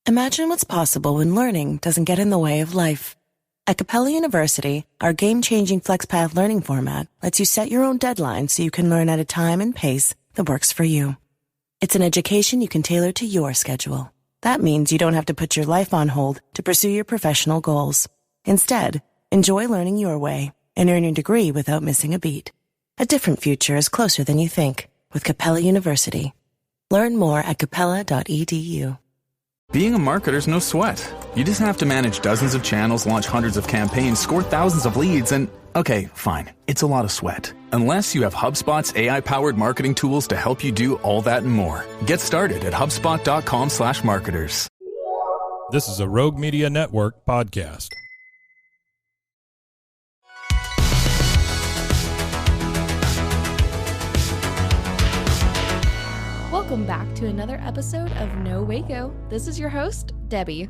Imagine what's possible when learning doesn't get in the way of life. At Capella University, our game-changing FlexPath learning format lets you set your own deadline so you can learn at a time and pace that works for you. It's an education you can tailor to your schedule. That means you don't have to put your life on hold to pursue your professional goals. Instead, enjoy learning your way and earn your degree without missing a beat. A different future is closer than you think with Capella University. Learn more at capella.edu. Being a marketer's no sweat. You just have to manage dozens of channels, launch hundreds of campaigns, score thousands of leads, and okay, fine, it's a lot of sweat. Unless you have HubSpot's AI-powered marketing tools to help you do all that and more. Get started at HubSpot.com/marketers. This is a Rogue Media Network podcast. Welcome back to another episode of No Waco. This is your host, Debbie.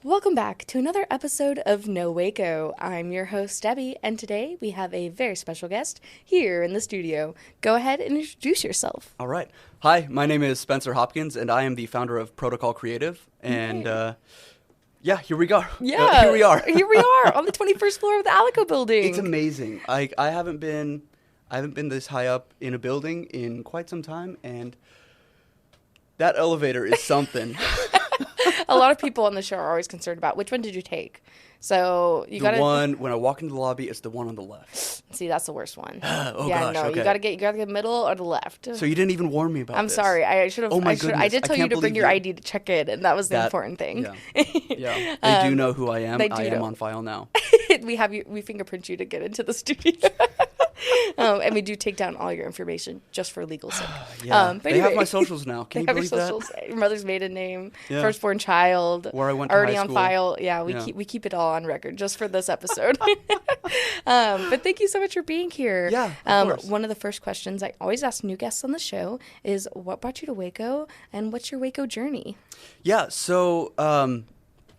Welcome back to another episode of No Waco. I'm your host, Debbie, and today we have a very special guest here in the studio. Go ahead and introduce yourself. All right. Hi, my name is Spencer Hopkins, and I am the founder of Protocol Creative. And here we go. Yeah, here we are. Here we are on the 21st floor of the Alico building. It's amazing. I haven't been this high up in a building in quite some time, and that elevator is something. A lot of people on the show are always concerned about which one did you take. So you got the one when I walk into the lobby, it's the one on the left. See, that's the worst one. Oh yeah, gosh, no, okay. you gotta get the middle or the left. So you didn't even warn me about I'm this. sorry. I should have. Oh my goodness. I did tell you to bring your you. ID to check in, and that was the important thing. Yeah. They do know who I am. I am on file now. We fingerprint you to get into the studio. And we do take down all your information just for legal sake. But they anyway, have my socials now. Can you believe socials, that? Your mother's maiden name, firstborn child, where I went to already high on school. file. Yeah, we keep it all on record just for this episode. But thank you so much for being here. Yeah, of course. One of the first questions I always ask new guests on the show is, what brought you to Waco, and what's your Waco journey? Yeah, so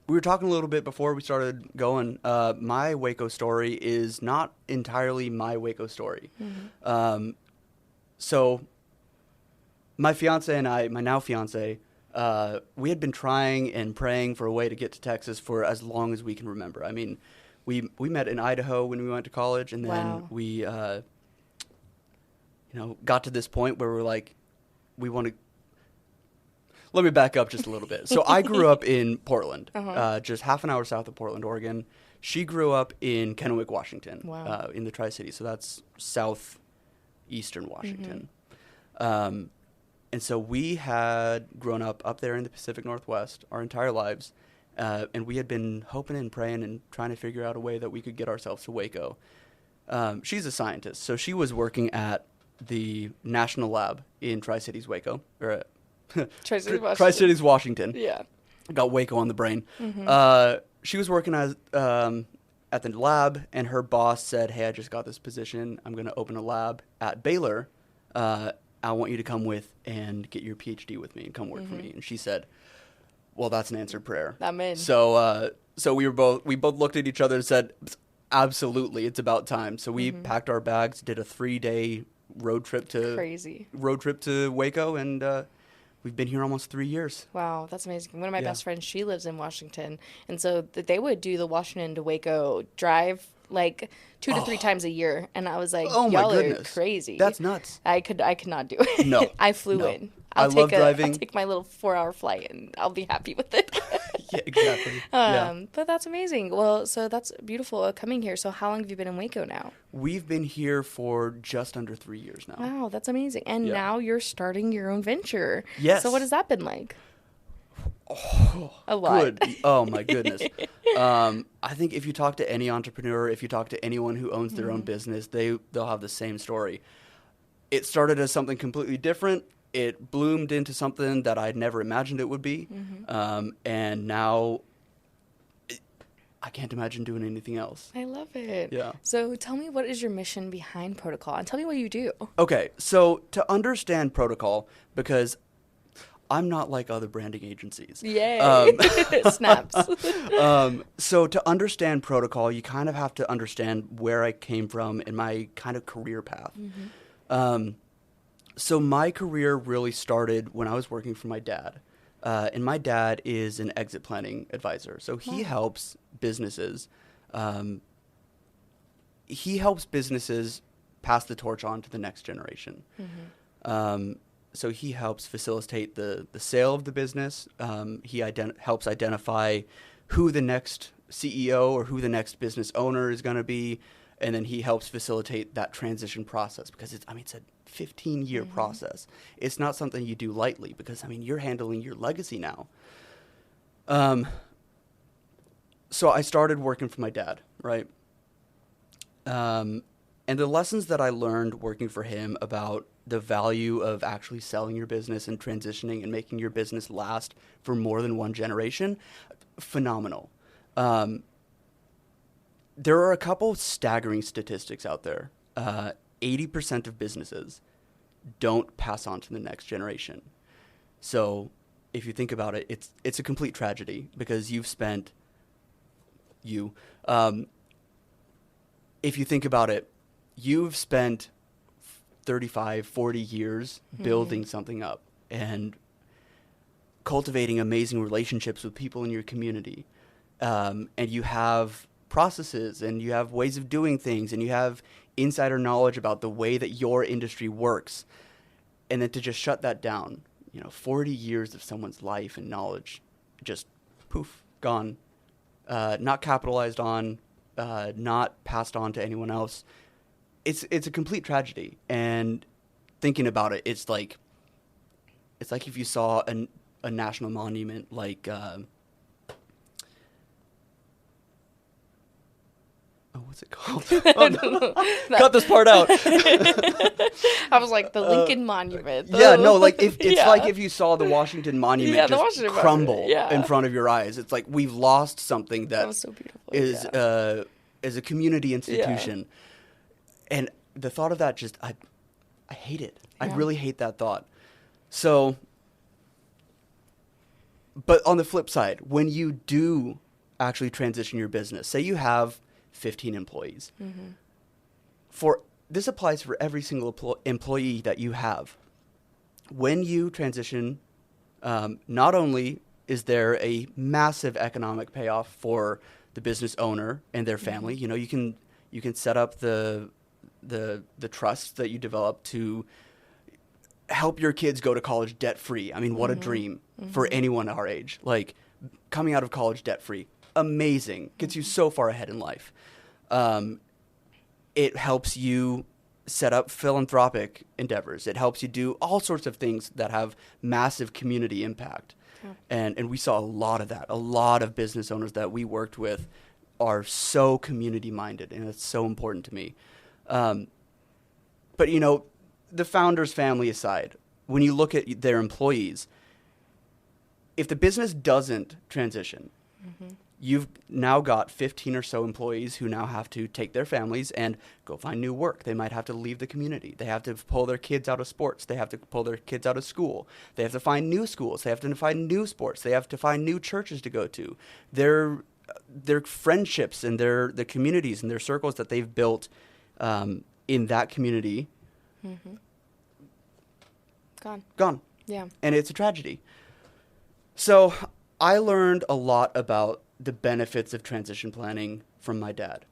we were talking a little bit before we started going. My Waco story is not entirely my Waco story. Mm-hmm. So my fiance and I, my now fiance, we had been trying and praying for a way to get to Texas for as long as we can remember. I mean, we met in Idaho when we went to college, and then we got to this point where we're like, we want to. Let me back up just a little bit. So I grew up in Portland, just half an hour south of Portland, Oregon. She grew up in Kennewick, Washington, in the Tri-Cities. So that's southeastern Washington. Mm-hmm. And so we had grown up there in the Pacific Northwest our entire lives. And we had been hoping and praying and trying to figure out a way that we could get ourselves to Waco. She's a scientist. So she was working at the National Lab in Tri-Cities, Waco, or Tri-Cities, Washington. Yeah. Got Waco on the brain. Mm-hmm. She was working at the lab, and her boss said, "Hey, I just got this position. I'm going to open a lab at Baylor. I want you to come with and get your PhD with me and come work for me." And she said, "Well, that's an answered prayer." I'm in. So we both looked at each other and said, "Absolutely, it's about time." So we packed our bags, did a 3-day road trip to Waco, and we've been here almost 3 years. Wow, that's amazing. One of my best friends, she lives in Washington, and so they would do the Washington to Waco drive like 2 to 3 times a year, and I was like, y'all are crazy. That's nuts. I could not do it. No. I flew in. I love driving. I'll take my little 4-hour flight, and I'll be happy with it. Yeah, exactly. But that's amazing. Well, so that's beautiful coming here. So how long have you been in Waco now? We've been here for just under 3 years now. Wow, that's amazing. And now you're starting your own venture. Yes. So what has that been like? Oh, a lot. Good. Oh, my goodness. I think if you talk to any entrepreneur, if you talk to anyone who owns their own business, they'll have the same story. It started as something completely different. It bloomed into something that I'd never imagined it would be. And now I can't imagine doing anything else. I love it. Yeah. So tell me, what is your mission behind Protocol? And tell me what you do. Okay. So to understand Protocol, because I'm not like other branding agencies. Yay. Snaps. So to understand Protocol, you kind of have to understand where I came from and my kind of career path. So my career really started when I was working for my dad. And my dad is an exit planning advisor. So he helps businesses. He helps businesses pass the torch on to the next generation. So he helps facilitate the sale of the business. He helps identify who the next CEO or who the next business owner is going to be. And then he helps facilitate that transition process because it's a 15-year process. It's not something you do lightly because, you're handling your legacy now. So I started working for my dad, right? And the lessons that I learned working for him about the value of actually selling your business and transitioning and making your business last for more than one generation, phenomenal. There are a couple staggering statistics out there. 80% of businesses don't pass on to the next generation. So if you think about it, it's a complete tragedy because if you think about it, you've spent 35, 40 years building something up and cultivating amazing relationships with people in your community. And you have processes and you have ways of doing things and you have insider knowledge about the way that your industry works. And then to just shut that down, 40 years of someone's life and knowledge, just poof, gone, not capitalized on, not passed on to anyone else. It's a complete tragedy. And thinking about it, it's like if you saw a national monument like what's it called? Oh, no. Cut this part out. I was like, the Lincoln Monument. Like if you saw the Washington Monument just crumble Monument. in front of your eyes. It's like we've lost something that was so beautiful. is a community institution. And the thought of that I hate it. I really hate that thought. So, but on the flip side, when you do actually transition your business, say you have 15 employees. This applies for every single employee that you have. When you transition, not only is there a massive economic payoff for the business owner and their family, you can set up the trusts that you develop to help your kids go to college debt free. What a dream for anyone our age. Like coming out of college debt free. Amazing. Gets you so far ahead in life. It helps you set up philanthropic endeavors. It helps you do all sorts of things that have massive community impact. And we saw a lot of that. A lot of business owners that we worked with are so community minded, and it's so important to me. But the founder's family aside, when you look at their employees, if the business doesn't transition, you've now got 15 or so employees who now have to take their families and go find new work. They might have to leave the community. They have to pull their kids out of sports. They have to pull their kids out of school. They have to find new schools. They have to find new sports. They have to find new churches to go to. Their friendships and their communities and their circles that they've built in that community, gone. Yeah. And it's a tragedy. So I learned a lot about the benefits of transition planning from my dad.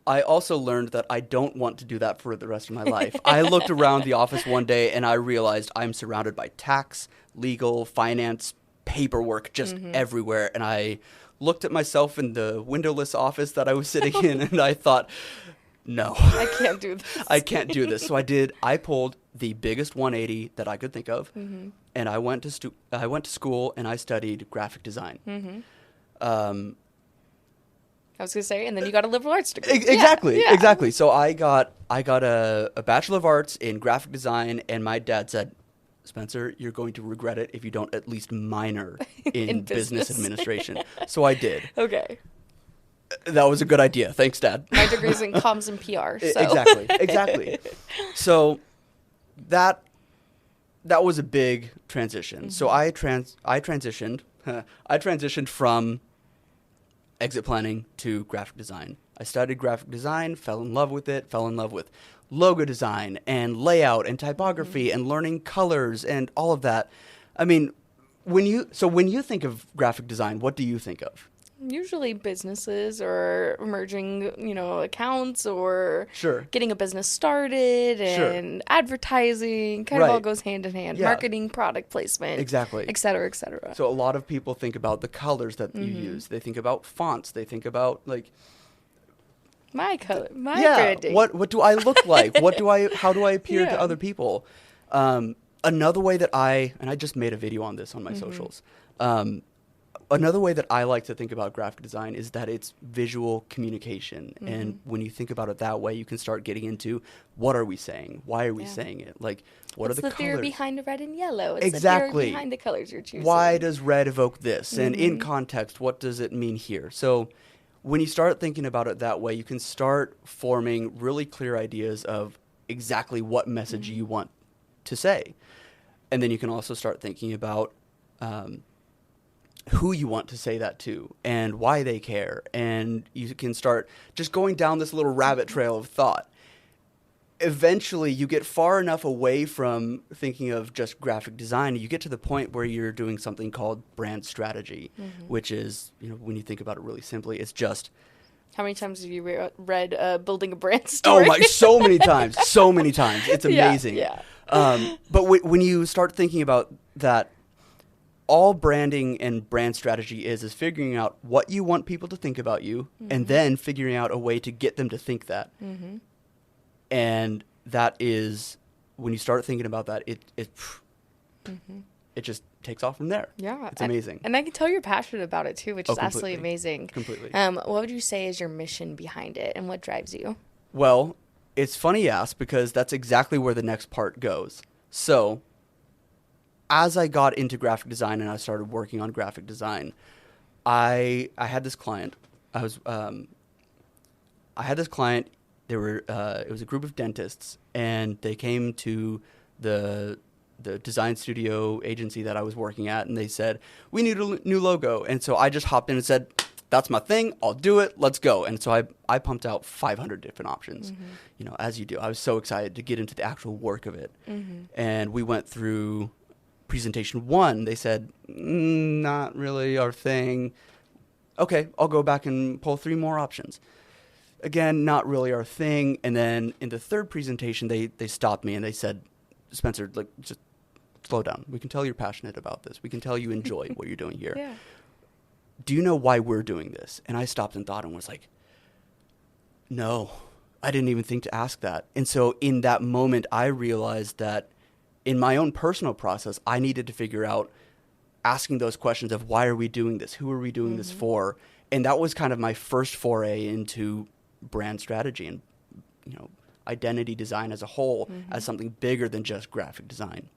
I also learned that I don't want to do that for the rest of my life. I looked around the office one day and I realized I'm surrounded by tax, legal, finance, paperwork just everywhere. And I looked at myself in the windowless office that I was sitting in and I thought, no. I can't do this. I can't do this. So I pulled the biggest 180 that I could think of. And I went to school and I studied graphic design. I was gonna say, and then you got a liberal arts degree. Exactly. So I got a Bachelor of Arts in graphic design, and my dad said, Spencer, you're going to regret it if you don't at least minor in business administration. So I did. Okay. That was a good idea. Thanks, Dad. My degree's in comms and PR. So. Exactly. So that was a big transition. So I transitioned from exit planning to graphic design. I studied graphic design, fell in love with it, fell in love with logo design and layout and typography and learning colors and all of that. I mean, when you think of graphic design, what do you think of? Usually businesses or merging, accounts or Sure. getting a business started and advertising kind of all goes hand in hand. Yeah. Marketing, product placement. Exactly. Et cetera, et cetera. So a lot of people think about the colors that you use. They think about fonts. They think about like my branding. What do I look like? How do I appear to other people? Another way that I just made a video on this on my socials. Another way that I like to think about graphic design is that it's visual communication. And when you think about it that way, you can start getting into what are we saying? Why are we saying it? Like, what are the colors? What's the theory behind red and yellow? It's exactly. the theory behind the colors you're choosing. Why does red evoke this? And in context, what does it mean here? So when you start thinking about it that way, you can start forming really clear ideas of exactly what message you want to say. And then you can also start thinking about who you want to say that to and why they care. And you can start just going down this little rabbit trail of thought. Eventually, you get far enough away from thinking of just graphic design, you get to the point where you're doing something called brand strategy, which is, when you think about it really simply, it's just... How many times have you read Building a Brand Story? Oh, my, so many times. So many times. It's amazing. Yeah. But when you start thinking about that, all branding and brand strategy is figuring out what you want people to think about you and then figuring out a way to get them to think that. And that is, when you start thinking about that, it just takes off from there. Yeah. It's amazing. And I can tell you're passionate about it too, which is absolutely amazing. Completely. What would you say is your mission behind it and what drives you? Well, it's funny you ask because that's exactly where the next part goes. So as I got into graphic design and I started working on graphic design, I had this client. I had this client. It was a group of dentists, and they came to the design studio agency that I was working at, and they said, we need a new logo. And so I just hopped in and said, that's my thing. I'll do it. Let's go. And so I pumped out 500 different options, as you do. I was so excited to get into the actual work of it. And we went through presentation 1. They said, not really our thing. Okay, I'll go back and pull 3 more options. Again, not really our thing. And then in the 3rd presentation, they stopped me and they said, Spencer, just slow down. We can tell you're passionate about this. We can tell you enjoy what you're doing here. Yeah. Do you know why we're doing this? And I stopped and thought and was like, no, I didn't even think to ask that. And so in that moment, I realized that in my own personal process, I needed to figure out asking those questions of why are we doing this? Who are we doing this for? And that was kind of my first foray into brand strategy and, identity design as a whole as something bigger than just graphic design.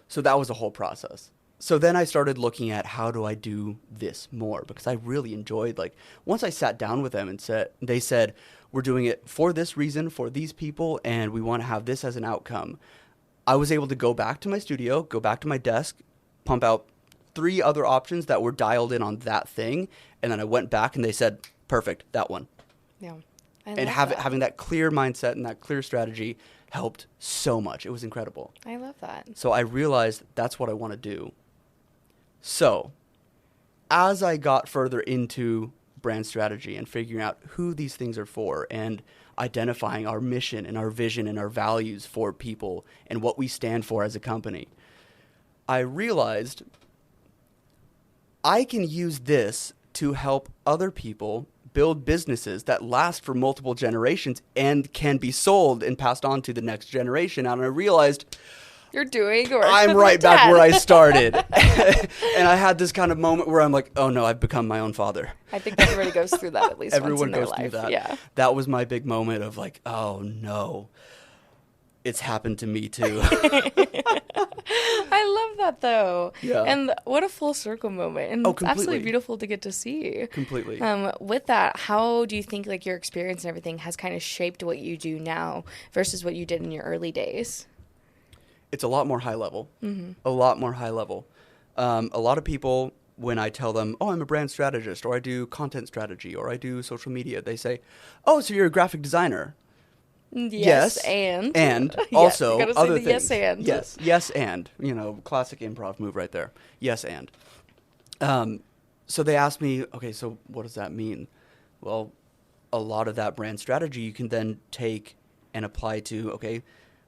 So that was a whole process. So then I started looking at how do I do this more, because I really enjoyed, once I sat down with them and they said, we're doing it for this reason, for these people, and we want to have this as an outcome. I was able to go back to my studio, go back to my desk, pump out 3 other options that were dialed in on that thing, and then I went back and they said, perfect, that one. Yeah. And having that clear mindset and that clear strategy helped so much. It was incredible. I love that. So I realized that's what I want to do. So as I got further into brand strategy and figuring out who these things are for and identifying our mission and our vision and our values for people and what we stand for as a company, I realized I can use this to help other people build businesses that last for multiple generations and can be sold and passed on to the next generation. And I realized you're doing, or I'm right back where I started. And I had this kind of moment where I'm like, oh no, I've become my own father. I think everybody goes through that at least Everyone once in their goes life. through that. Yeah. That was my big moment of like, oh no, it's happened to me too. I love that though. Yeah. And what a full circle moment. And it's absolutely beautiful to get to see. Completely. With that, how do you think your experience and everything has kind of shaped what you do now versus what you did in your early days? It's a lot more high level. A lot more high level. A lot of people when I tell them, oh, I'm a brand strategist, or I do content strategy, or I do social media, they say, oh, so you're a graphic designer. Yes, and also you gotta say other the things. Yes, and. Classic improv move right there. Yes, and. So they asked me, okay, so what does that mean? Well, a lot of that brand strategy you can then take and apply to, okay,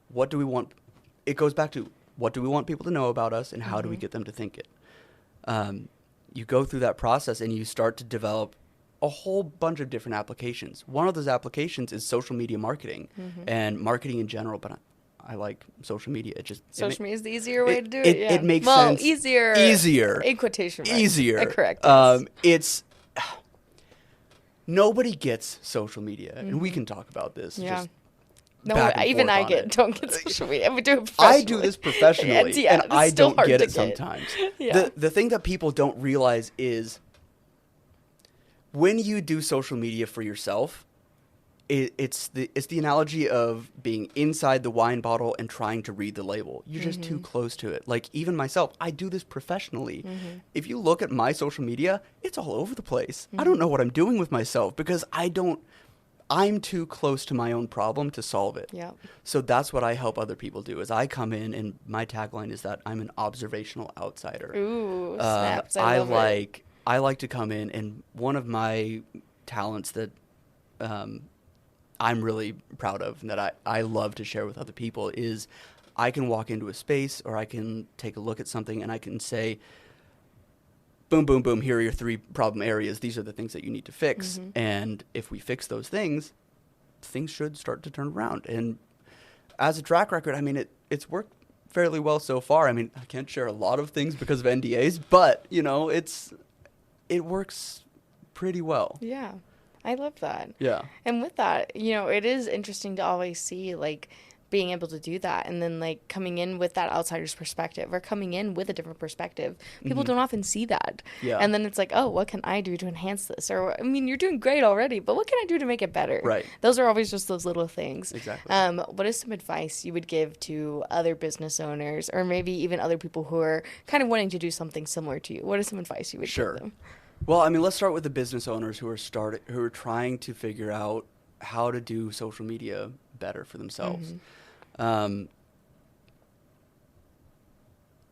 what do we want? It goes back to, what do we want people to know about us, and how do we get them to think it? You go through that process and you start to develop a whole bunch of different applications. One of those applications is social media marketing and marketing in general, but I like social media. Social media is the easier way to do it. It makes sense. Easier. In quotation marks. Easier. Correct. Yes. It's nobody gets social media, and we can talk about this. Yeah. Just No, even I don't get social media. We do it professionally. I do this professionally, and I don't get it sometimes. Yeah. The thing that people don't realize is when you do social media for yourself, it's the analogy of being inside the wine bottle and trying to read the label. You're just too close to it. Like, even myself, I do this professionally. If you look at my social media, it's all over the place. I don't know what I'm doing with myself because I'm too close to my own problem to solve it. Yeah. So that's what I help other people do, is I come in, and my tagline is that I'm an observational outsider. Ooh, snaps. I love it. I like to come in, and one of my talents that I'm really proud of and that I love to share with other people is I can walk into a space, or I can take a look at something, and I can say, boom, boom, boom, here are your 3 problem areas. These are the things that you need to fix. And if we fix those things, things should start to turn around. And as a track record, I mean, it's worked fairly well so far. I mean, I can't share a lot of things because of NDAs, but, it works pretty well. Yeah. I love that. Yeah. And with that, it is interesting to always see, like, being able to do that, and then, like, coming in with that outsider's perspective, or coming in with a different perspective. People don't often see that. Yeah. And then it's like, oh, what can I do to enhance this? Or, I mean, you're doing great already, but what can I do to make it better? Right. Those are always just those little things. Exactly. What is some advice you would give to other business owners, or maybe even other people who are kind of wanting to do something similar to you? What is some advice you would give them? Well, I mean, let's start with the business owners who are trying to figure out how to do social media better for themselves.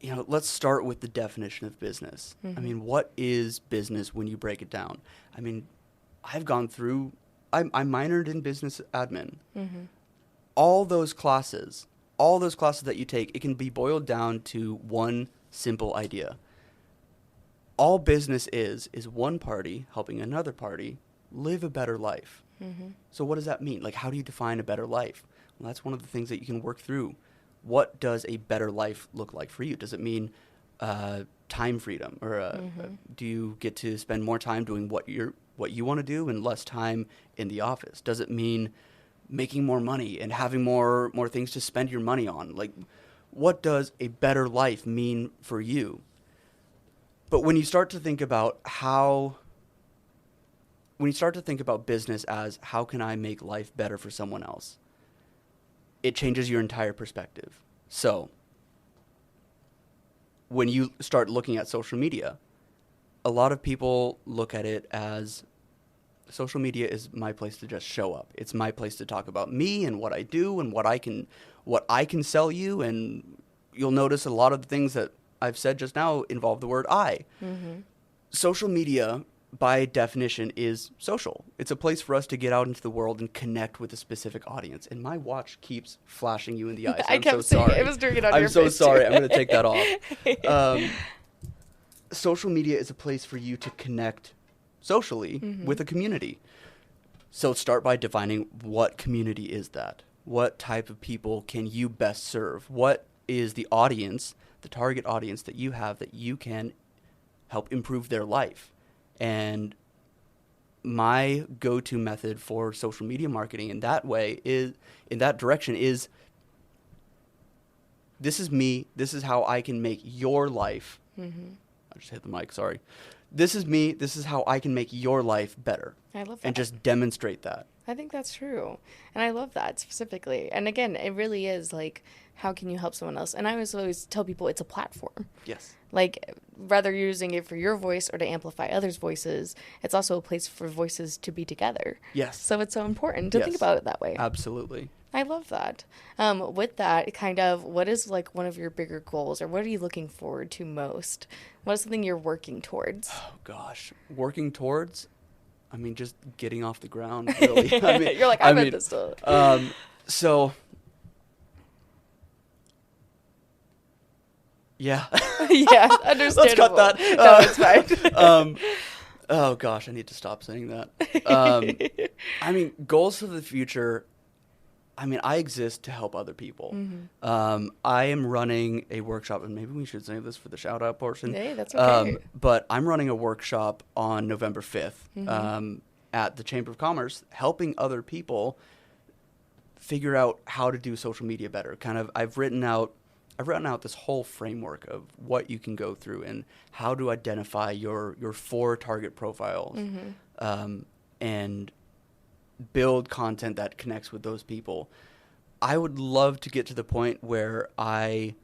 Let's start with the definition of business. I mean, what is business when you break it down? I mean, I minored in business admin. All those classes that you take, it can be boiled down to one simple idea. All business is one party helping another party live a better life. So what does that mean? Like, how do you define a better life? Well, that's one of the things that you can work through. What does a better life look like for you? Does it mean time freedom, or do you get to spend more time doing what you want to do and less time in the office? Does it mean making more money and having more things to spend your money on? Like, what does a better life mean for you? But when you start to think about business as, how can I make life better for someone else? It changes your entire perspective. So when you start looking at social media, a lot of people look at it as, social media is my place to just show up. It's my place to talk about me and what I do and what I can sell you. And you'll notice a lot of the things that I've said just now involve the word I. Social media, by definition, is social. It's a place for us to get out into the world and connect with a specific audience. And my watch keeps flashing you in the eyes. I kept saying it was doing it on your face. I'm so sorry. I'm going to take that off. Social media is a place for you to connect socially with a community. So start by defining, what community is that? What type of people can you best serve? What is the audience, the target audience that you have, that you can help improve their life? And my go-to method for social media marketing in that direction is, this is me. This is how I can make your life. I just hit the mic. Sorry. This is me. This is how I can make your life better. I love that. And just demonstrate that. I think that's true. And I love that specifically. And again, it really is like, how can you help someone else? And I always tell people it's a platform. Yes. Like, whether you're using it for your voice or to amplify others' voices, it's also a place for voices to be together. Yes. So it's so important to think about it that way. Absolutely. I love that. With that, kind of, what is like one of your bigger goals, or what are you looking forward to most? What is something you're working towards? Oh, gosh. Working towards? I mean, just getting off the ground, really. I mean, you're like, I meant this stuff. So, yeah. Yeah, understandable. Let's cut that. No, it's fine. Oh, gosh, I need to stop saying that. I mean, goals for the future, I mean, I exist to help other people. Mm-hmm. I am running a workshop, and maybe we should save this for the shout-out portion. Hey, that's okay. But I'm running a workshop on November 5th at the Chamber of Commerce, helping other people figure out how to do social media better. Kind of, I've written out this whole framework of what you can go through and how to identify your 4 target profiles and build content that connects with those people. I would love to get to the point where I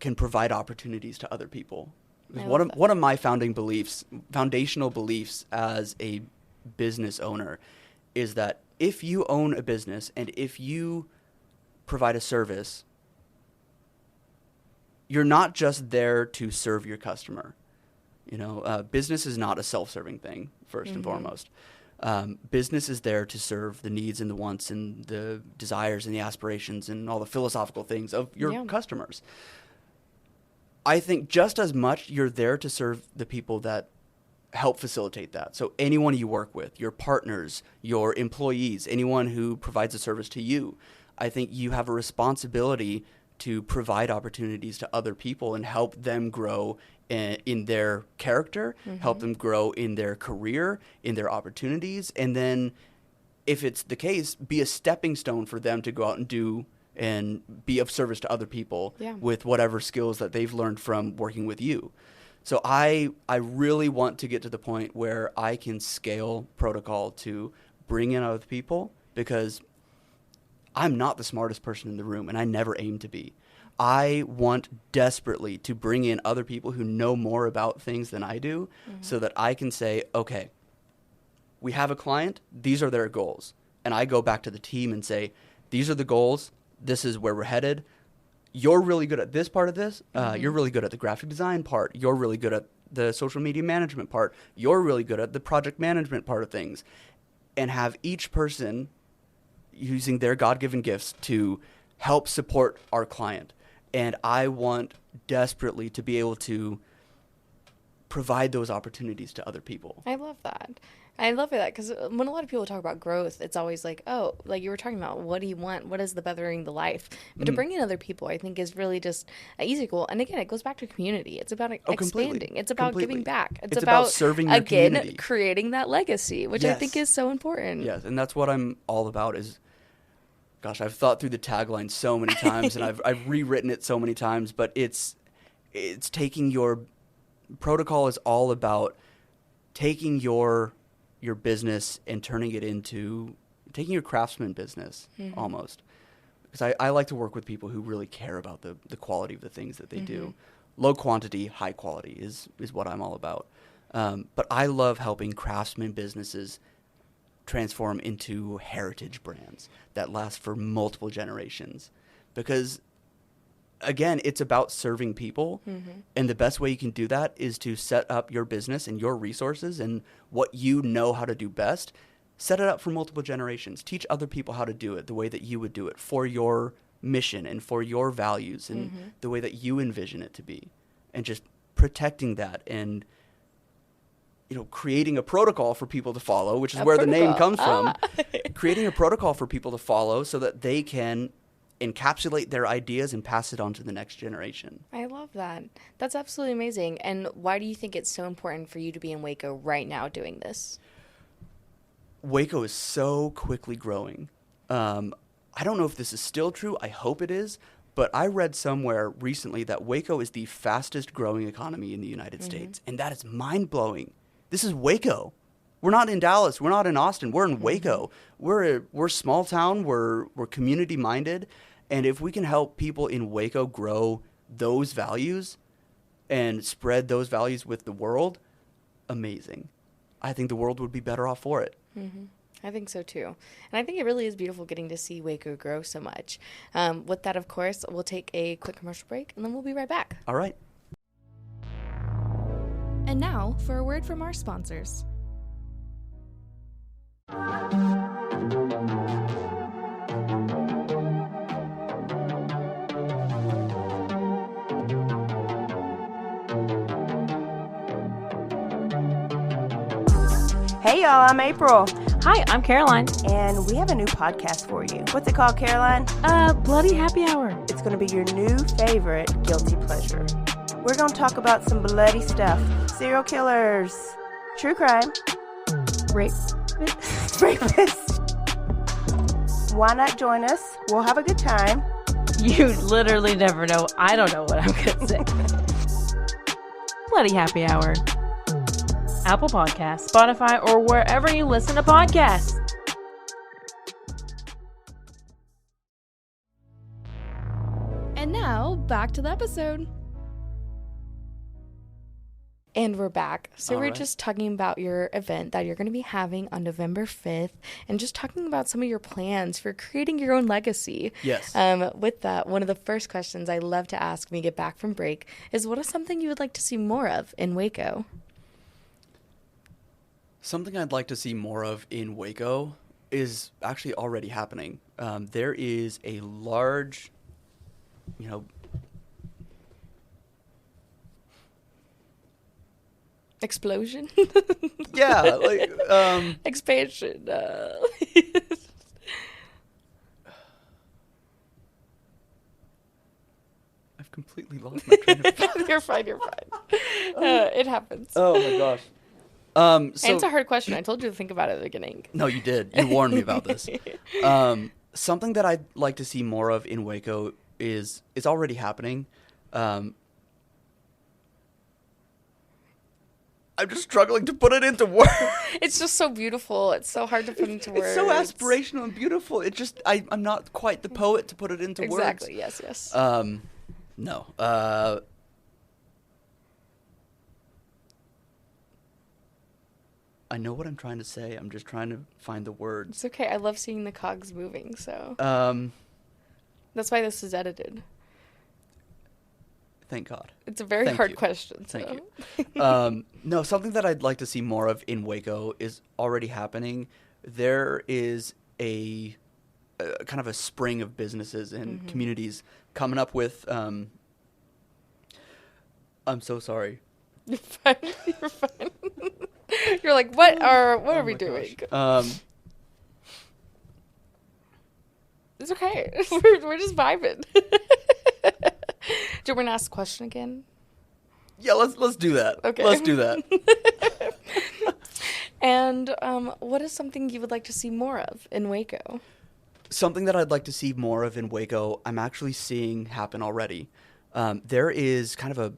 can provide opportunities to other people. One of my foundational beliefs as a business owner is that if you own a business and if you provide a service, you're not just there to serve your customer. You know, business is not a self-serving thing, first and foremost. Business is there to serve the needs and the wants and the desires and the aspirations and all the philosophical things of your customers. I think just as much you're there to serve the people that help facilitate that. So anyone you work with, your partners, your employees, anyone who provides a service to you, I think you have a responsibility to provide opportunities to other people and help them grow in their character, help them grow in their career, in their opportunities, and then if it's the case, be a stepping stone for them to go out and do and be of service to other people with whatever skills that they've learned from working with you. So I really want to get to the point where I can scale protocol to bring in other people, because I'm not the smartest person in the room, and I never aim to be. I want desperately to bring in other people who know more about things than I do so that I can say, okay, we have a client, these are their goals. And I go back to the team and say, these are the goals, this is where we're headed. You're really good at this part of this. You're really good at the graphic design part. You're really good at the social media management part. You're really good at the project management part of things. And have each person using their God-given gifts to help support our client. And I want desperately to be able to provide those opportunities to other people. I love that. I love that, because when a lot of people talk about growth, it's always like, oh, like you were talking about, what do you want? What is the bettering the life? But to bring in other people, I think, is really just an easy goal. And again, it goes back to community. It's about expanding. Completely. It's about giving back. It's about serving your community. Creating that legacy, which I think is so important. Yes, and that's what I'm all about is, gosh, I've thought through the tagline so many times and I've rewritten it so many times, but it's taking your protocol is all about taking your business and turning it into taking your craftsman business almost. Because I like to work with people who really care about the quality of the things that they do. Low quantity, high quality is what I'm all about. But I love helping craftsman businesses transform into heritage brands that last for multiple generations. Because, again, it's about serving people. And the best way you can do that is to set up your business and your resources and what you know how to do best. Set it up for multiple generations. Teach other people how to do it the way that you would do it for your mission and for your values and the way that you envision it to be. And just protecting that and, you know, creating a protocol for people to follow, which is where the name comes from. Creating a protocol for people to follow so that they can encapsulate their ideas and pass it on to the next generation. I love that. That's absolutely amazing. And why do you think it's so important for you to be in Waco right now doing this? Waco is so quickly growing. I don't know if this is still true. I hope it is. But I read somewhere recently that Waco is the fastest growing economy in the United States. And that is mind-blowing. This is Waco. We're not in Dallas. We're not in Austin. We're in Waco. We're small town. We're community minded. And if we can help people in Waco grow those values, and spread those values with the world, amazing. I think the world would be better off for it. Mm-hmm. I think so too. And I think it really is beautiful getting to see Waco grow so much. With that, of course, we'll take a quick commercial break and then we'll be right back. All right. And now for a word from our sponsors. Hey y'all, I'm April. Hi, I'm Caroline. And we have a new podcast for you. What's it called, Caroline? Bloody Happy Hour. It's going to be your new favorite guilty pleasure. We're going to talk about some bloody stuff. Serial killers. True crime. Rape. Rapists. Why not join us? We'll have a good time. You literally never know. I don't know what I'm going to say. Bloody Happy Hour. Apple Podcasts, Spotify, or wherever you listen to podcasts. And now, back to the episode. And we're back. So we're just talking about your event that you're going to be having on November 5th and just talking about some of your plans for creating your own legacy. Yes. With that, one of the first questions I love to ask when we get back from break is, what is something you would like to see more of in Waco? Something I'd like to see more of in Waco is actually already happening. There is a large, explosion? Yeah, like expansion. I've completely lost my train of thought. You're fine. It happens. Oh my gosh. And it's a hard question. I told you to think about it at the beginning. No, you did. You warned me about this. Something that I'd like to see more of in Waco is already happening. I'm just struggling to put it into words. It's just so beautiful. It's so hard to put into words. It's so aspirational and beautiful. It just I'm not quite the poet to put it into words. Exactly. Yes. No. I know what I'm trying to say. I'm just trying to find the words. It's okay. I love seeing the cogs moving, so. That's why this is edited. Thank God. It's a very hard question. So. Thank you. No, something that I'd like to see more of in Waco is already happening. There is a kind of a spring of businesses and communities coming up with. I'm so sorry. You're fine. You're fine. You're like, what are we doing? It's okay. We're just vibing. Do you want to ask a question again? Yeah, let's do that. Okay. Let's do that. And what is something you would like to see more of in Waco? Something that I'd like to see more of in Waco, I'm actually seeing happen already. There is kind of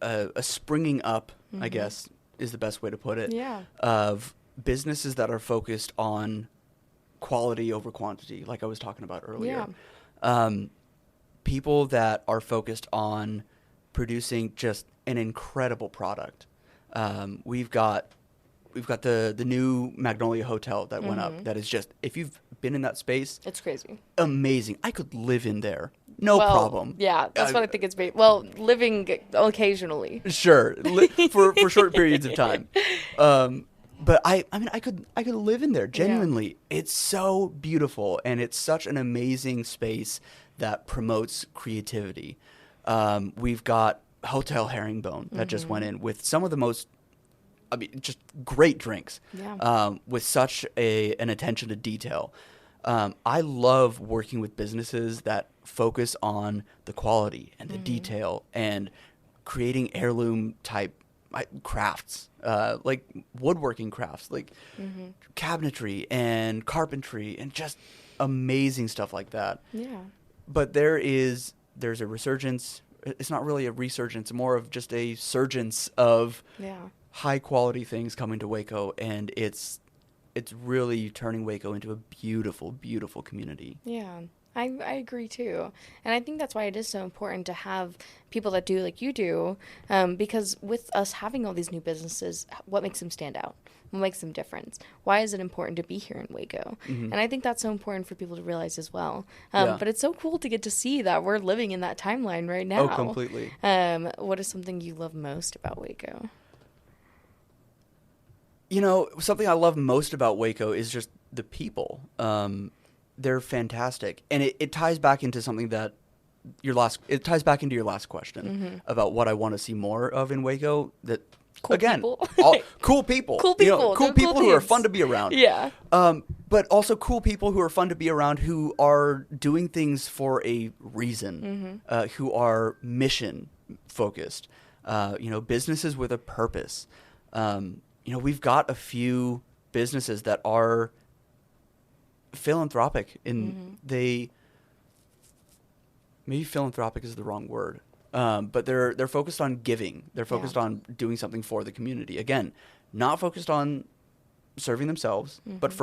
a springing up, I guess, is the best way to put it, of businesses that are focused on quality over quantity, like I was talking about earlier. People that are focused on producing just an incredible product. We've got the new Magnolia Hotel that went up. That is just, if you've been in that space, it's crazy, amazing. I could live in there, no problem. Yeah, that's what I think it's based. Well, living occasionally, sure, for short periods of time. But I mean, I could live in there genuinely. Yeah. It's so beautiful, and it's such an amazing space that promotes creativity. We've got Hotel Herringbone that just went in with some of the most, just great drinks. Yeah. With such an attention to detail. I love working with businesses that focus on the quality and the detail and creating heirloom type crafts, like woodworking crafts, like cabinetry and carpentry and just amazing stuff like that. Yeah. But there's a resurgence. It's not really a resurgence, more of just a surgence of high quality things coming to Waco, and it's really turning Waco into a beautiful, beautiful community. Yeah. I agree too. And I think that's why it is so important to have people that do like you do, because with us having all these new businesses, what makes them stand out? What makes them different? Why is it important to be here in Waco? And I think that's so important for people to realize as well. But it's so cool to get to see that we're living in that timeline right now. Oh, completely. What is something you love most about Waco? You know, something I love most about Waco is just the people. They're fantastic. And it ties back into something that it ties back into your last question about what I want to see more of in Waco. That Cool people. Cool people. Cool people. You know, cool people who are fun to be around. Yeah. But also cool people who are fun to be around, who are doing things for a reason, who are mission focused, businesses with a purpose. We've got a few businesses that are philanthropic, and maybe philanthropic is the wrong word. But they're focused on giving. They're focused on doing something for the community. Again, not focused on serving themselves, but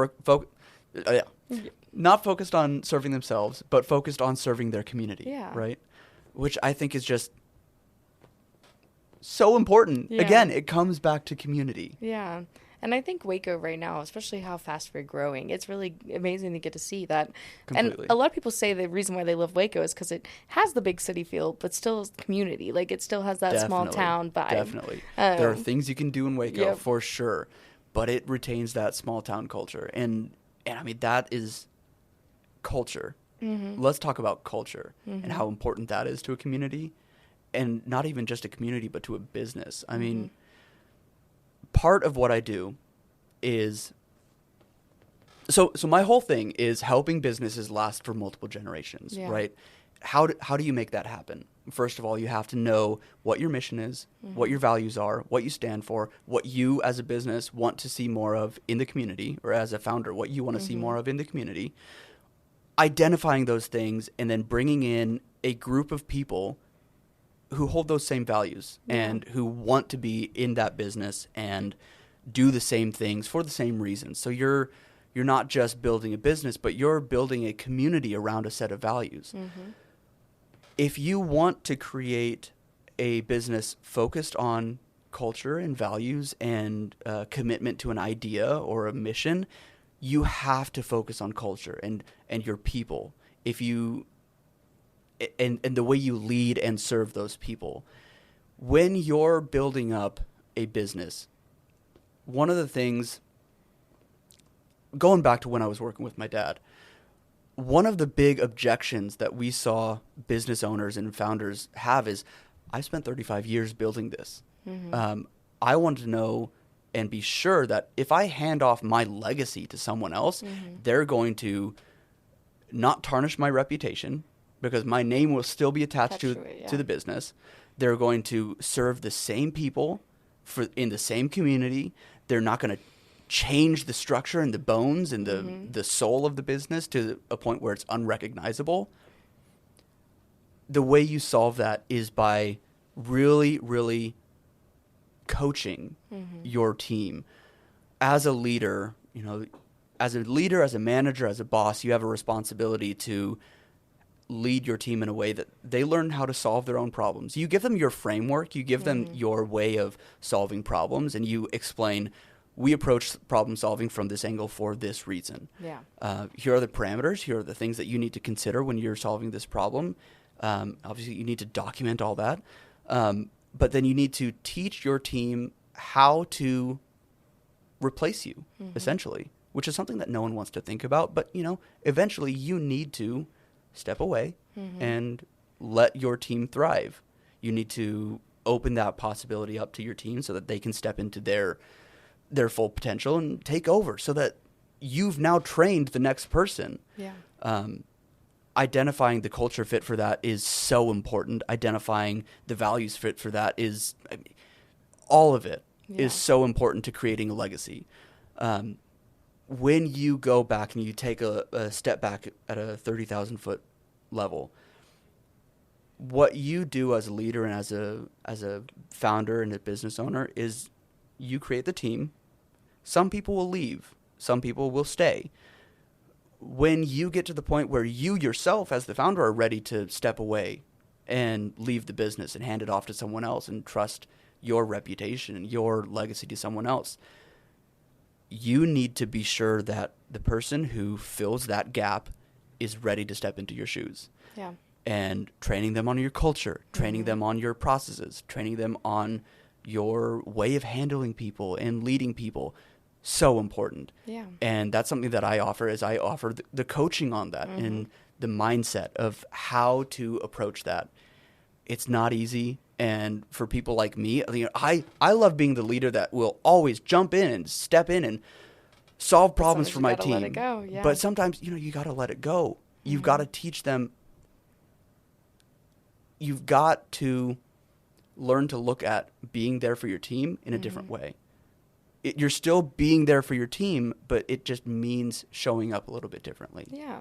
not focused on serving themselves, but focused on serving their community. Yeah. Right? Which I think is just so important. Yeah. Again, it comes back to community. Yeah. And I think Waco right now, especially how fast we're growing, it's really amazing to get to see that. Completely. And a lot of people say the reason why they love Waco is because it has the big city feel, but still is community. Like, it still has that small town vibe. Definitely. There are things you can do in Waco, Yep. for sure, but it retains that small town culture. And I mean, that is culture. Let's talk about culture and how important that is to a community. And not even just a community, but to a business. I mean, part of what I do is so my whole thing is helping businesses last for multiple generations, right? How do you make that happen? First of all, you have to know what your mission is, what your values are, what you stand for, what you as a business want to see more of in the community, or as a founder, what you want to see more of in the community. Identifying those things and then bringing in a group of people who hold those same values and who want to be in that business and do the same things for the same reasons. So you're not just building a business, but you're building a community around a set of values. If you want to create a business focused on culture and values and commitment to an idea or a mission, you have to focus on culture and your people. And the way you lead and serve those people. When you're building up a business, one of the things, going back to when I was working with my dad, one of the big objections that we saw business owners and founders have is, I spent 35 years building this. I wanted to know and be sure that if I hand off my legacy to someone else, they're going to not tarnish my reputation, because my name will still be attached to the business. They're going to serve the same people in the same community. They're not going to change the structure and the bones and the soul of the business to a point where it's unrecognizable. The way you solve that is by really, really coaching your team. As a leader, as a manager, as a boss, you have a responsibility to lead your team in a way that they learn how to solve their own problems. You give them your framework, you give them your way of solving problems, and you explain, we approach problem solving from this angle for this reason. Here are the parameters, here are the things that you need to consider when you're solving this problem. Obviously, you need to document all that. But then you need to teach your team how to replace you, essentially, which is something that no one wants to think about. But, eventually you need to step away and let your team thrive. You need to open that possibility up to your team so that they can step into their full potential and take over, so that you've now trained the next person. Identifying the culture fit for that is so important. Identifying the values fit for that is, all of it is so important to creating a legacy. When you go back and you take a step back at a 30,000-foot level, what you do as a leader and as a founder and a business owner is you create the team. Some people will leave. Some people will stay. when you get to the point where you yourself as the founder are ready to step away and leave the business and hand it off to someone else and trust your reputation and your legacy to someone else, you need to be sure that the person who fills that gap is ready to step into your shoes. Yeah. And training them on your culture, training them on your processes, training them on your way of handling people and leading people. So important. Yeah. And that's something that I offer, is I offer the coaching on that and the mindset of how to approach that. It's not easy. And for people like me, you know, I love being the leader that will always jump in and step in and solve problems for my team. Let it go, yeah. But sometimes, you know, you got to let it go. You've got to teach them. You've got to learn to look at being there for your team in a different way. You're still being there for your team, but it just means showing up a little bit differently. Yeah.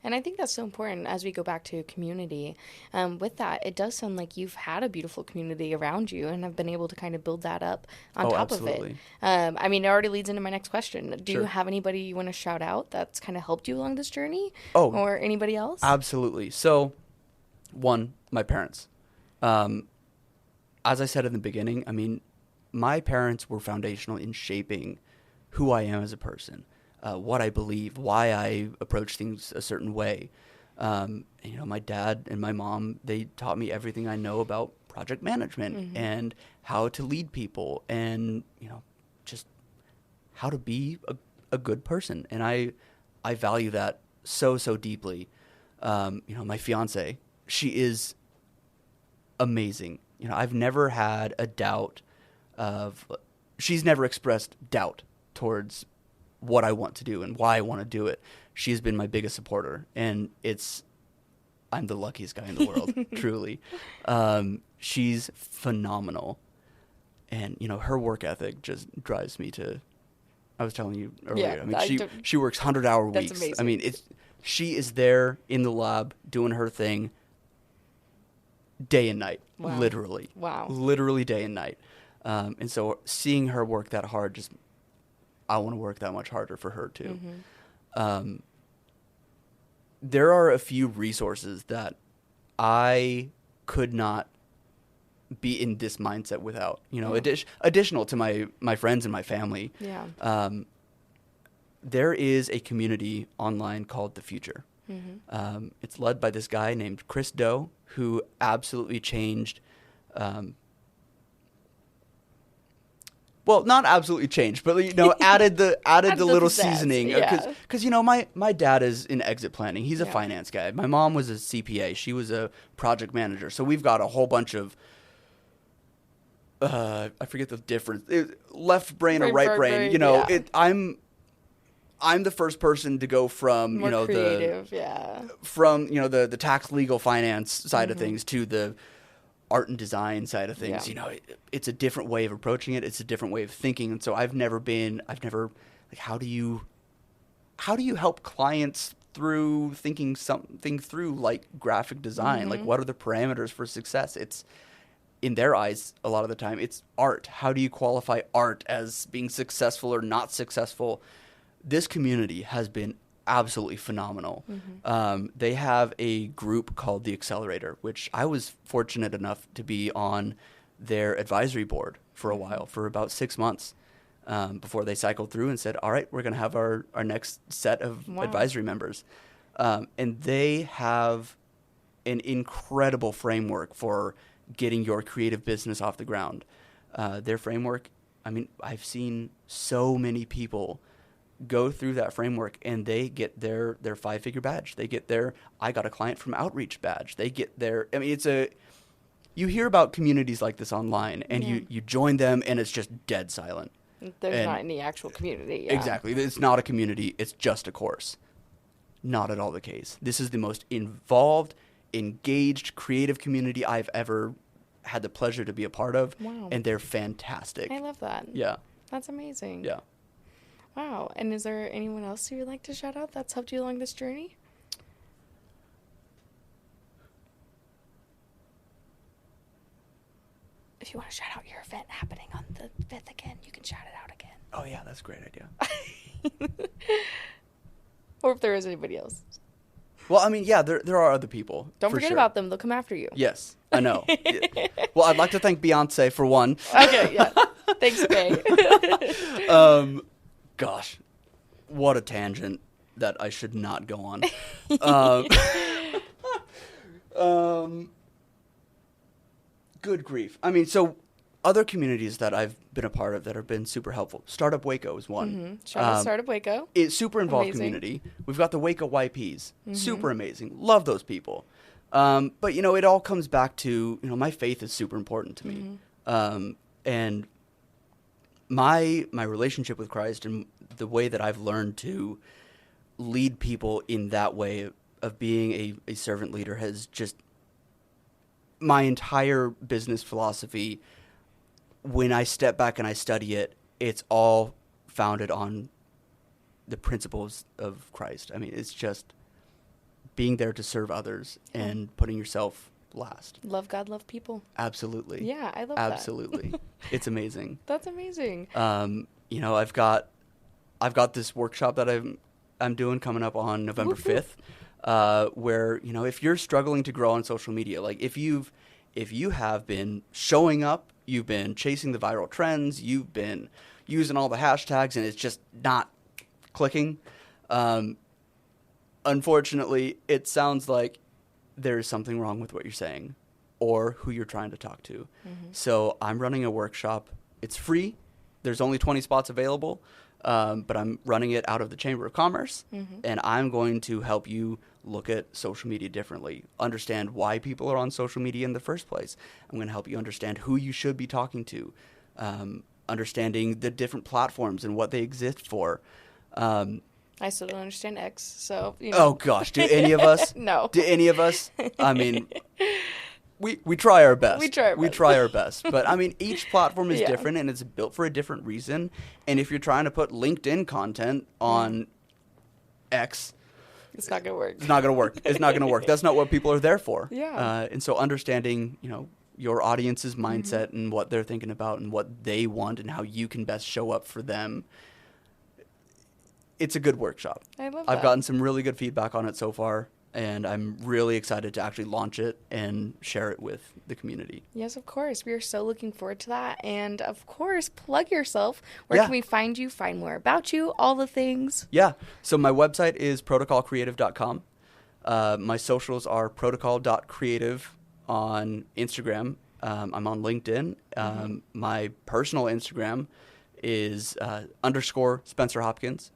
And I think that's so important as we go back to community. With that, it does sound like you've had a beautiful community around you and have been able to kind of build that up on top absolutely. Of it. I mean, it already leads into my next question. Do you have anybody you want to shout out that's kind of helped you along this journey? Or anybody else? Absolutely. So, one, my parents. As I said in the beginning, I mean, my parents were foundational in shaping who I am as a person. What I believe, why I approach things a certain way. You know, my dad and my mom, they taught me everything I know about project management and how to lead people and, you know, just how to be a good person. And I value that so deeply. You know, my fiance, she is amazing. You know, I've never had a doubt she's never expressed doubt towards what I want to do and why I want to do it. She's been my biggest supporter, and I'm the luckiest guy in the world, truly. She's phenomenal, and you know, her work ethic just drives me to. I was telling you earlier. Yeah, I mean, she works 100-hour weeks. That's amazing. I mean, she is there in the lab doing her thing, day and night, literally. Wow. Literally day and night. And so seeing her work that hard, just I want to work that much harder for her too. There are a few resources that I could not be in this mindset without, you know, additional to my friends and my family. Yeah. There is a community online called The Future. It's led by this guy named Chris Do, who absolutely changed well, not absolutely changed, but you know, added the little seasoning. Because you know, my dad is in exit planning. He's a finance guy. My mom was a CPA. She was a project manager. So we've got a whole bunch of I forget the difference. Left brain or right brain. You know, I'm the first person to go from more creative, from you know the tax, legal, finance side of things to the art and design side of things. You know, it's a different way of approaching it. It's a different way of thinking. And so I've never like, how do you help clients through thinking something through like graphic design? Like, what are the parameters for success? It's, in their eyes, a lot of the time, it's art. How do you qualify art as being successful or not successful? This community has been absolutely phenomenal. They have a group called The Accelerator, which I was fortunate enough to be on their advisory board for a while, for about 6 months, before they cycled through and said, all right, we're going to have our next set of advisory members. And they have an incredible framework for getting your creative business off the ground. Their framework, I mean, I've seen so many people go through that framework and they get their 5-figure badge. They get their I got a client from outreach badge. They get their, I mean, you hear about communities like this online and you join them and it's just dead silent. There's not any actual community. Exactly. It's not a community. It's just a course. Not at all the case. This is the most involved, engaged, creative community I've ever had the pleasure to be a part of. Wow. And they're fantastic. I love that. Yeah. That's amazing. Yeah. Wow. And is there anyone else you would like to shout out that's helped you along this journey? If you want to shout out your event happening on the 5th again, you can shout it out again. Oh, yeah. That's a great idea. Or if there is anybody else. Well, I mean, yeah, there are other people. Don't forget about them. They'll come after you. Yes, I know. Well, I'd like to thank Beyonce for one. Okay, yeah. Thanks, Faye. Gosh, what a tangent that I should not go on. Good grief. I mean, so other communities that I've been a part of that have been super helpful. Startup Waco is one. Startup Waco. It's super involved Amazing. community. We've got the Waco YPs. Super amazing. Love those people. But, you know, it all comes back to, you know, my faith is super important to me. And my relationship with Christ and the way that I've learned to lead people in that way of being a servant leader has just my entire business philosophy. When I step back and I study it, it's all founded on the principles of Christ. I mean, it's just being there to serve others and putting yourself last. Love God, love people. Absolutely. Yeah, I love Absolutely. It's amazing. That's amazing. You know, I've got this workshop that I'm doing coming up on November 5th, where, you know, if you're struggling to grow on social media, like if you have been showing up, you've been chasing the viral trends, you've been using all the hashtags, and it's just not clicking. Unfortunately, it sounds like there's something wrong with what you're saying or who you're trying to talk to. So I'm running a workshop. It's free. There's only 20 spots available, but I'm running it out of the Chamber of Commerce, and I'm going to help you look at social media differently, understand why people are on social media in the first place. I'm going to help you understand who you should be talking to, understanding the different platforms and what they exist for. I still don't understand X, so, you know. Oh, gosh. Do any of us? No. Do any of us? I mean, we try our best. We try our best. But, I mean, each platform is different, and it's built for a different reason. And if you're trying to put LinkedIn content on X, it's not going to work. It's not going to work. It's not going to work. That's not what people are there for. Yeah. And so understanding, you know, your audience's mindset and what they're thinking about and what they want and how you can best show up for them. It's a good workshop. I love that. I've gotten some really good feedback on it so far, and I'm really excited to actually launch it and share it with the community. Yes, of course. We are so looking forward to that. And, of course, plug yourself. Where can we find you, find more about you, all the things? Yeah. So my website is protocolcreative.com. My socials are protocol.creative on Instagram. I'm on LinkedIn. My personal Instagram is _ Spencer Hopkins.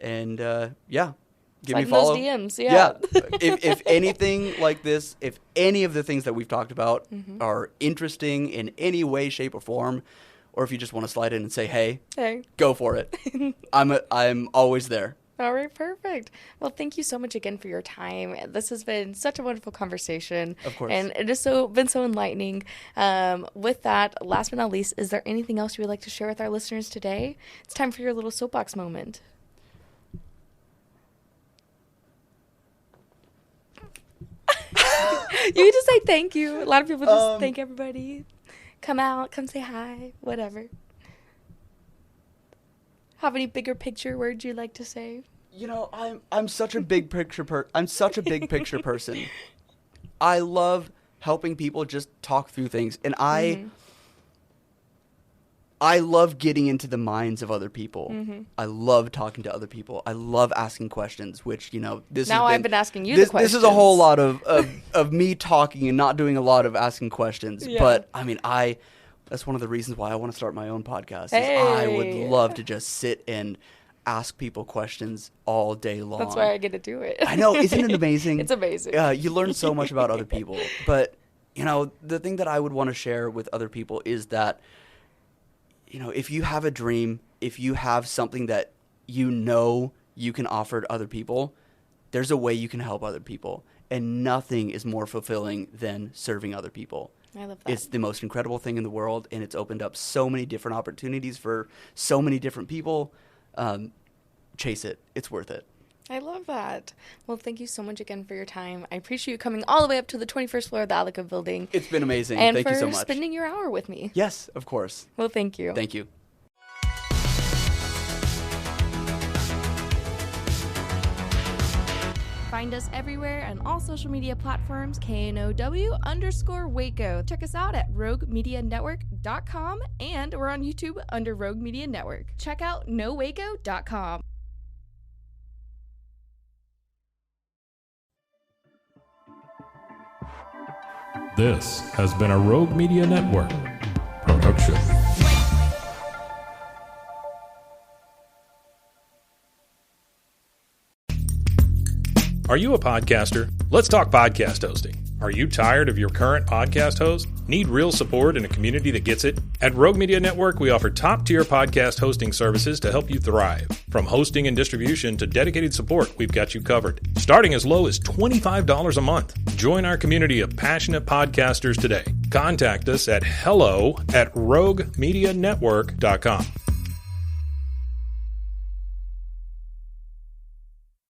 And, give me a follow. Those DMs, yeah. If anything like this, if any of the things that we've talked about are interesting in any way, shape, or form, or if you just want to slide in and say, hey, go for it. I'm always there. All right, perfect. Well, thank you so much again for your time. This has been such a wonderful conversation. Of course. And it has been so enlightening. With that, last but not least, is there anything else you would like to share with our listeners today? It's time for your little soapbox moment. You just say thank you. A lot of people just thank everybody. Come out, come say hi, whatever. Have any bigger picture words you'd like to say? You know, I'm such a big picture person. I love helping people just talk through things, and I love getting into the minds of other people. I love talking to other people. I love asking questions, which, you know, I've been asking you the questions. This is a whole lot of me talking and not doing a lot of asking questions. Yeah. But, I mean, that's one of the reasons why I want to start my own podcast. Is I would love to just sit and ask people questions all day long. That's why I get to do it. I know. Isn't it amazing? It's amazing. You learn so much about other people. But, you know, the thing that I would want to share with other people is that, you know, if you have a dream, if you have something that you know you can offer to other people, there's a way you can help other people. And nothing is more fulfilling than serving other people. I love that. It's the most incredible thing in the world, and it's opened up so many different opportunities for so many different people. Chase it. It's worth it. I love that. Well, thank you so much again for your time. I appreciate you coming all the way up to the 21st floor of the Alico building. It's been amazing. And thank you so much. for spending your hour with me. Yes, of course. Well, thank you. Thank you. Find us everywhere on all social media platforms, KNOW_Waco. Check us out at roguemedianetwork.com, and we're on YouTube under Rogue Media Network. Check out nowaco.com. This has been a Rogue Media Network production. Are you a podcaster? Let's talk podcast hosting. Are you tired of your current podcast host? Need real support in a community that gets it? At Rogue Media Network, we offer top-tier podcast hosting services to help you thrive. From hosting and distribution to dedicated support, we've got you covered. Starting as low as $25 a month. Join our community of passionate podcasters today. Contact us at hello@roguemedianetwork.com.